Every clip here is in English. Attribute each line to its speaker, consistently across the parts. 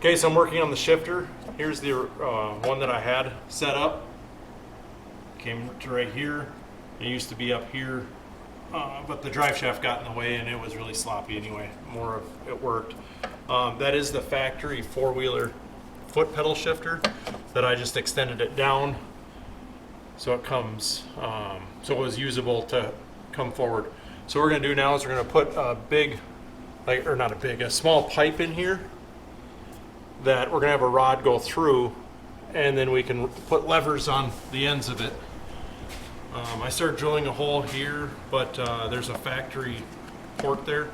Speaker 1: Okay, so I'm working on the shifter. Here's the one that I had set up. Came to right here. It used to be up here, but the drive shaft got in the way and it was really sloppy anyway. More of it worked. That is the factory four-wheeler foot pedal shifter that I just extended it down so it comes, so it was usable to come forward. So what we're gonna do now is we're gonna put a big, a small pipe in here that we're gonna have a rod go through, and then we can put levers on the ends of it. I started drilling a hole here, but there's a factory port there,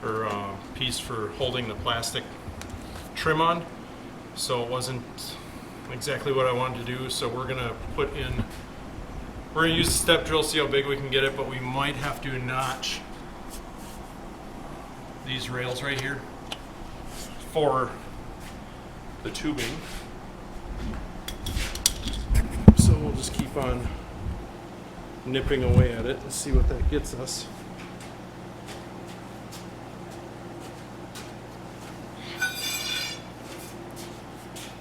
Speaker 1: or piece for holding the plastic trim on, so it wasn't exactly what I wanted to do. So we're gonna use the step drill, see how big we can get it, but we might have to notch these rails right here for the tubing. So we'll just keep on nipping away at it and see what that gets us.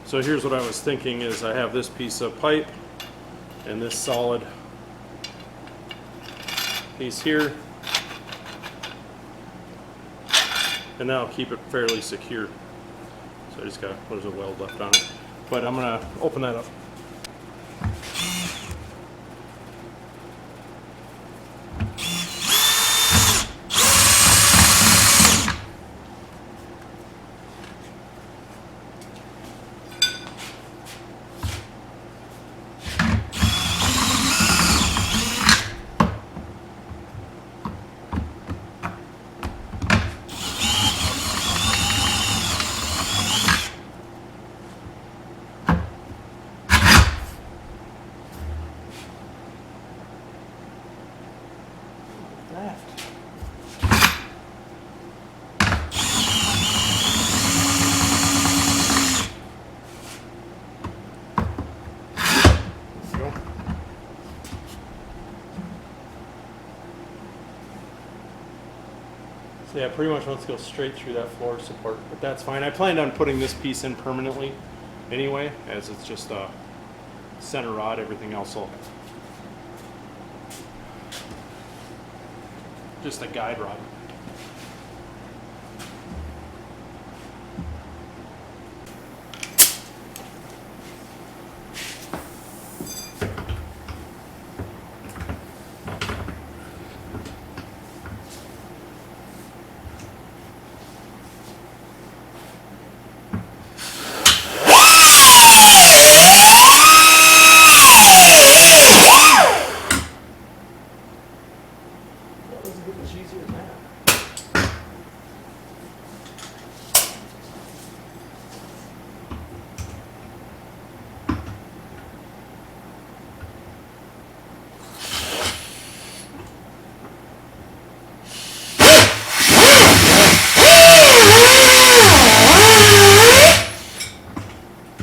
Speaker 1: So here's what I was thinking is I have this piece of pipe and this solid piece here, and that'll keep it fairly secure. So I just got, there's a weld left on it, but I'm gonna open that up. So yeah, pretty much wants to go straight through that floor support, but that's fine. I planned on putting this piece in permanently anyway, as it's just a center rod. Everything else will just a guide rod.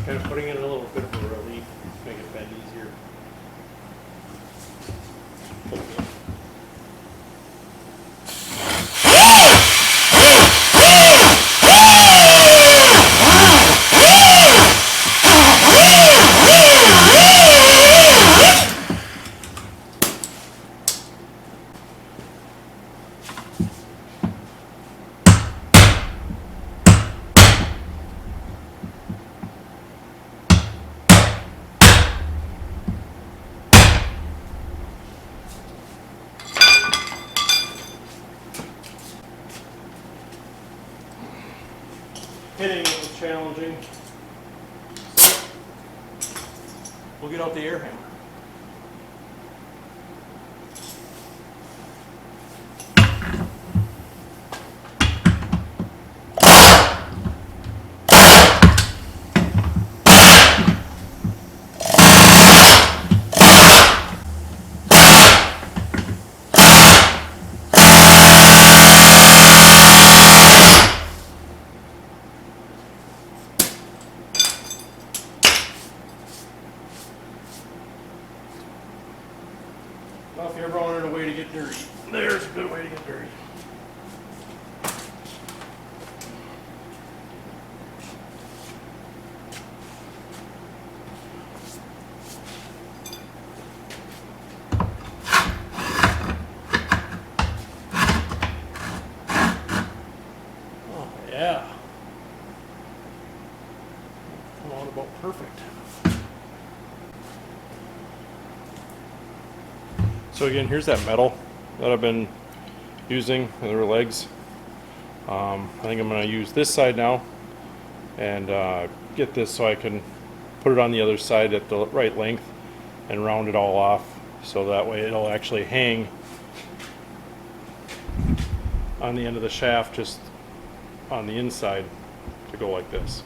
Speaker 1: Kind of putting in a little bit of a relief, make it bend easier. Hitting it was challenging. So we'll get out the air hammer. Well, if you're ever wanted a way to get dirty, there's a good way to get dirty. out about perfect. So again, here's that metal that I've been using, their legs. I think I'm going to use this side now and get this so I can put it on the other side at the right length and round it all off, so that way it'll actually hang on the end of the shaft, just on the inside, to go like this.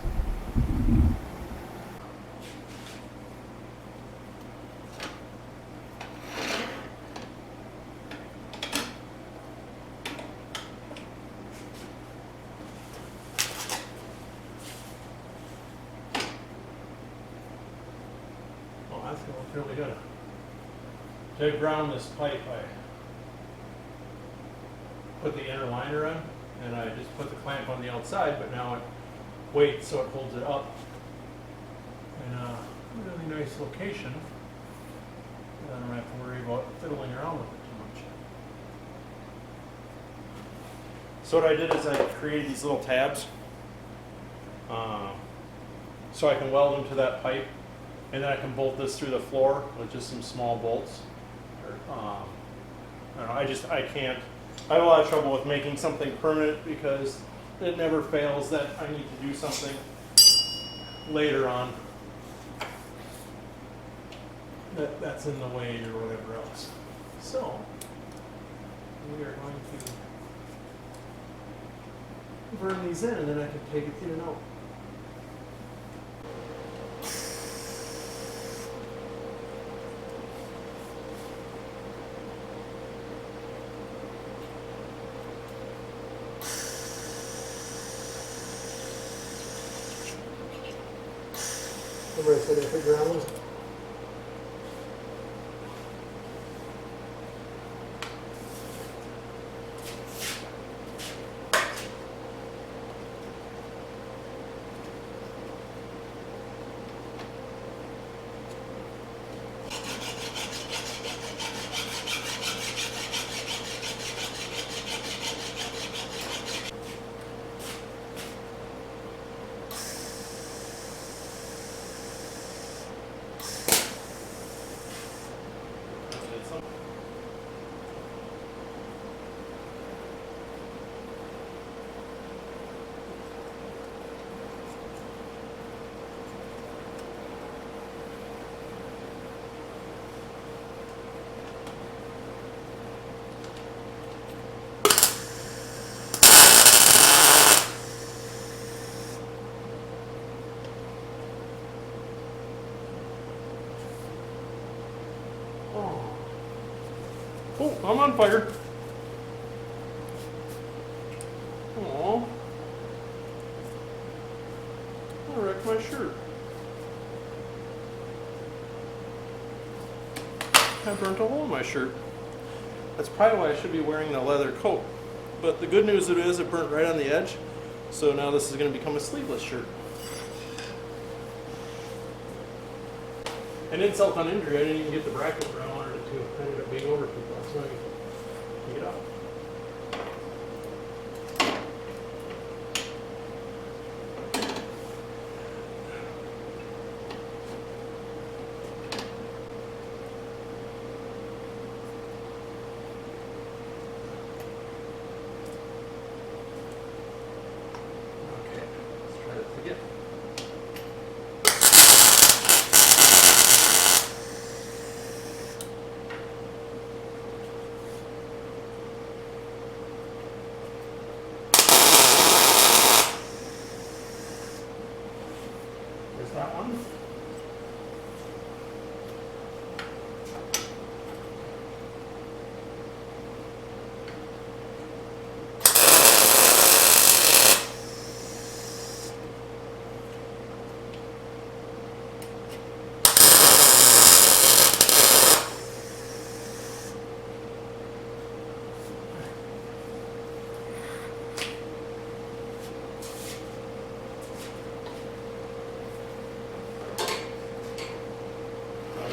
Speaker 1: Well, that's going to look really good. To ground this pipe, I put the inner liner on, and I just put the clamp on the outside, but now it weights so it holds it up in a really nice location. And I don't have to worry about fiddling around with it too much. So what I did is I created these little tabs so I can weld them to that pipe, and then I can bolt this through the floor with just some small bolts. I don't know, I can't. I have a lot of trouble with making something permanent because it never fails that I need to do something later on that's in the way or whatever else. So we are going to burn these in, and then I can take it in and out. Everybody said they put ground. Oh, I'm on fire. Oh, I wrecked my shirt. I burnt a hole in my shirt. That's probably why I should be wearing the leather coat. But the good news is it burnt right on the edge. So now this is going to become a sleeveless shirt. And insult on injury, I didn't even get the bracket where I wanted it to. I ended up being over too far, so I can get out. Okay, let's try this again. That one.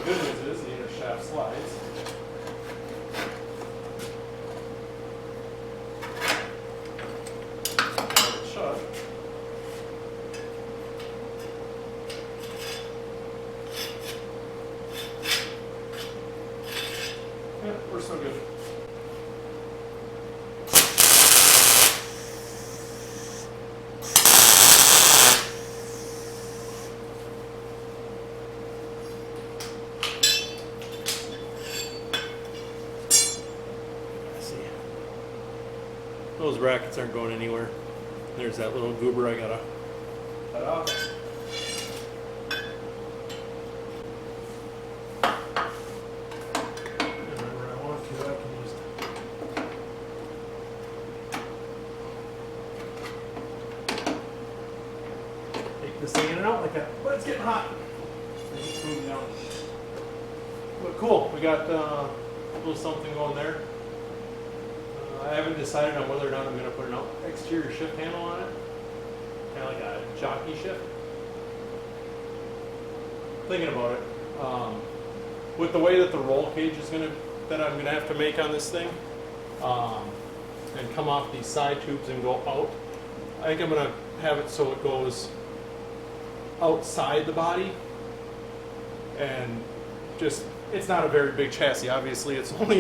Speaker 1: The good news is the inner shaft slides. Hold it shut. so good. See, those brackets aren't going anywhere. There's that little goober I gotta cut off. This thing in and out like that, but it's getting hot. It's moving down. But cool, we got a little something going there. I haven't decided on whether or not I'm going to put an exterior shift handle on it, kind of like a jockey shift. Thinking about it. With the way that the roll cage is that I'm gonna have to make on this thing, and come off these side tubes and go out, I think I'm gonna have it so it goes outside the body, and just, it's not a very big chassis. Obviously, it's only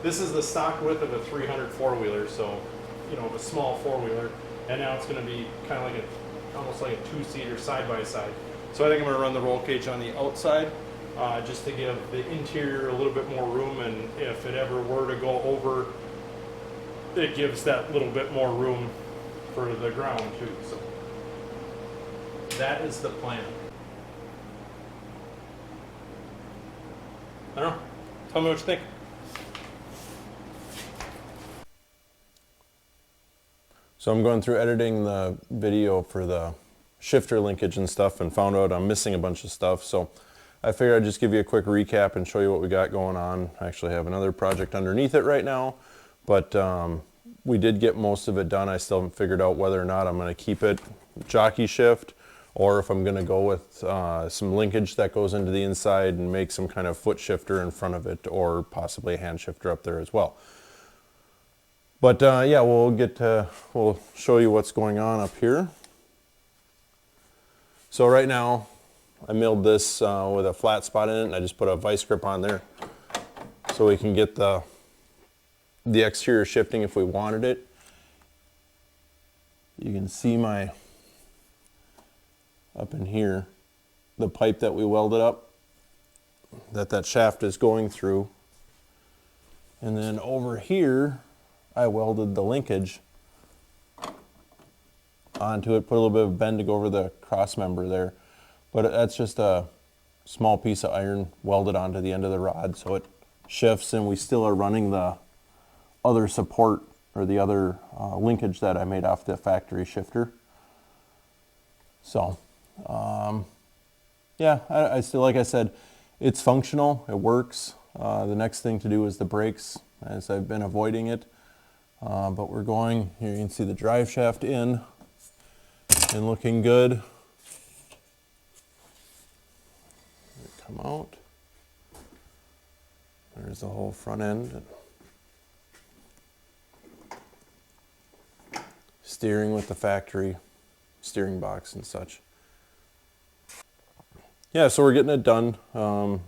Speaker 1: this is the stock width of a 300 four-wheeler, so, you know, a small four-wheeler, and now it's going to be kind of like almost like a two-seater side-by-side. So I think I'm going to run the roll cage on the outside, just to give the interior a little bit more room, and if it ever were to go over, it gives that little bit more room for the ground too. So that is the plan. I don't know. Tell me what you think.
Speaker 2: So I'm going through editing the video for the shifter linkage and stuff, and found out I'm missing a bunch of stuff. So I figured I'd just give you a quick recap and show you what we got going on. I actually have another project underneath it right now, but we did get most of it done. I still haven't figured out whether or not I'm going to keep it jockey shift, or if I'm going to go with some linkage that goes into the inside and make some kind of foot shifter in front of it, or possibly a hand shifter up there as well. But yeah, we'll show you what's going on up here. So right now, I milled this with a flat spot in it, and I just put a vice grip on there so we can get the exterior shifting if we wanted it. You can see up in here, the pipe that we welded up, that shaft is going through. And then over here, I welded the linkage onto it, put a little bit of bend to go over the cross member there. But that's just a small piece of iron welded onto the end of the rod so it shifts, and we still are running the other support, or the other linkage that I made off the factory shifter. So yeah, I still, like I said, it's functional, it works. The next thing to do is the brakes, as I've been avoiding it. But we're going, here you can see the drive shaft in and looking good. Come out. There's the whole front end. Steering with the factory steering box and such. Yeah, so we're getting it done.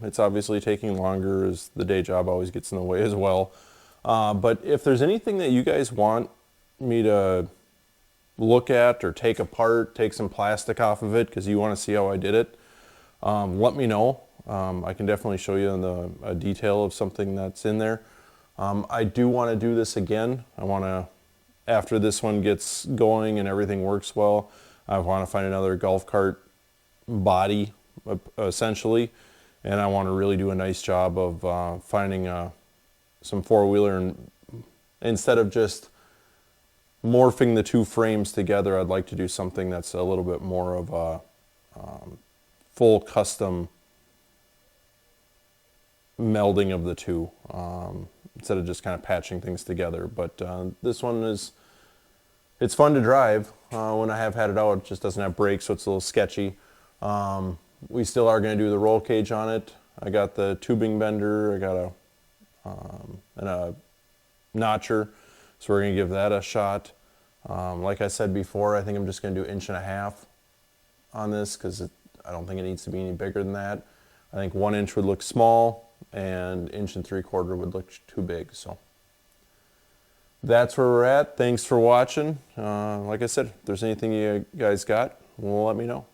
Speaker 2: It's obviously taking longer, as the day job always gets in the way as well. But if there's anything that you guys want me to look at or take apart, take some plastic off of it because you want to see how I did it, let me know. I can definitely show you a detail of something that's in there. I do want to do this again. I want to, after this one gets going and everything works well, I want to find another golf cart body, essentially, and I want to really do a nice job of finding some four-wheeler, and instead of just morphing the two frames together, I'd like to do something that's a little bit more of a full custom melding of the two, instead of just kind of patching things together. But this one it's fun to drive. When I have had it out, it just doesn't have brakes, so it's a little sketchy. We still are going to do the roll cage on it. I got the tubing bender, I got a notcher, so we're going to give that a shot. Like I said before, I think I'm just going to do 1.5 inches on this because I don't think it needs to be any bigger than that. I think 1 inch would look small. and 1 3/4 would look too big. So that's where we're at. Thanks for watching. Like I said, if there's anything you guys got, well, let me know.